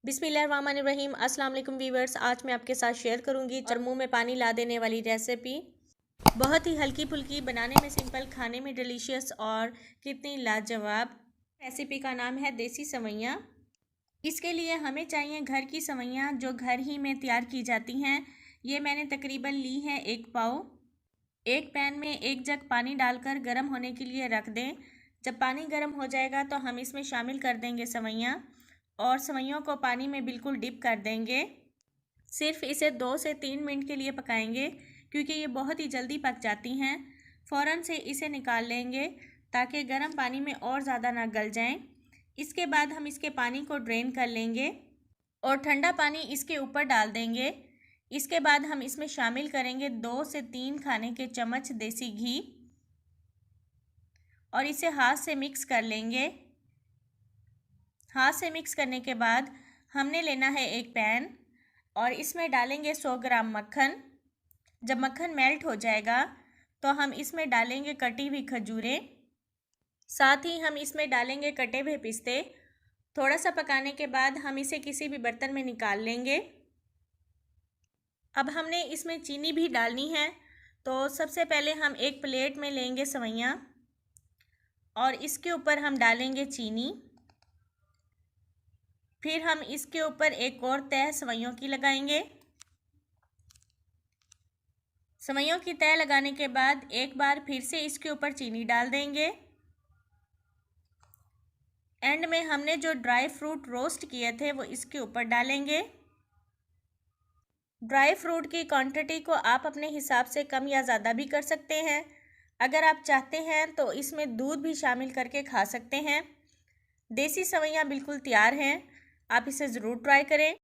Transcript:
बिस्मिल्लाहिर्रहमानिर्रहीम। अस्सलाम वालेकुम वीवर्स। आज मैं आपके साथ शेयर करूंगी और मुंह में पानी ला देने वाली रेसिपी। बहुत ही हल्की फुल्की, बनाने में सिंपल, खाने में डिलीशियस और कितनी लाजवाब। रेसिपी का नाम है देसी सवैयाँ। इसके लिए हमें चाहिए घर की सवैयाँ जो घर ही में तैयार की जाती हैं। ये मैंने तकरीबन ली है 1 पाव। एक पैन में 1 जग पानी डालकर गर्म होने के लिए रख दें। जब पानी गर्म हो जाएगा तो हम इसमें शामिल कर देंगे सवैयाँ और सवैयों को पानी में बिल्कुल डिप कर देंगे। सिर्फ इसे 2 से 3 मिनट के लिए पकाएंगे क्योंकि ये बहुत ही जल्दी पक जाती हैं। फ़ौरन से इसे निकाल लेंगे ताकि गर्म पानी में और ज़्यादा ना गल जाएं। इसके बाद हम इसके पानी को ड्रेन कर लेंगे और ठंडा पानी इसके ऊपर डाल देंगे। इसके बाद हम इसमें शामिल करेंगे 2 से 3 खाने के चम्मच देसी घी और इसे हाथ से मिक्स कर लेंगे। हाथ से मिक्स करने के बाद हमने लेना है एक पैन और इसमें डालेंगे 100 ग्राम मक्खन। जब मक्खन मेल्ट हो जाएगा तो हम इसमें डालेंगे कटी हुई खजूरें, साथ ही हम इसमें डालेंगे कटे हुए पिस्ते। थोड़ा सा पकाने के बाद हम इसे किसी भी बर्तन में निकाल लेंगे। अब हमने इसमें चीनी भी डालनी है, तो सबसे पहले हम एक प्लेट में लेंगे सवैयाँ और इसके ऊपर हम डालेंगे चीनी। फिर हम इसके ऊपर एक और तह सवैयों की लगाएंगे। सवैयों की तह लगाने के बाद एक बार फिर से इसके ऊपर चीनी डाल देंगे। एंड में हमने जो ड्राई फ्रूट रोस्ट किए थे वो इसके ऊपर डालेंगे। ड्राई फ्रूट की क्वांटिटी को आप अपने हिसाब से कम या ज़्यादा भी कर सकते हैं। अगर आप चाहते हैं तो इसमें दूध भी शामिल करके खा सकते हैं। देसी सवैयाँ बिल्कुल तैयार हैं, आप इसे ज़रूर ट्राई करें।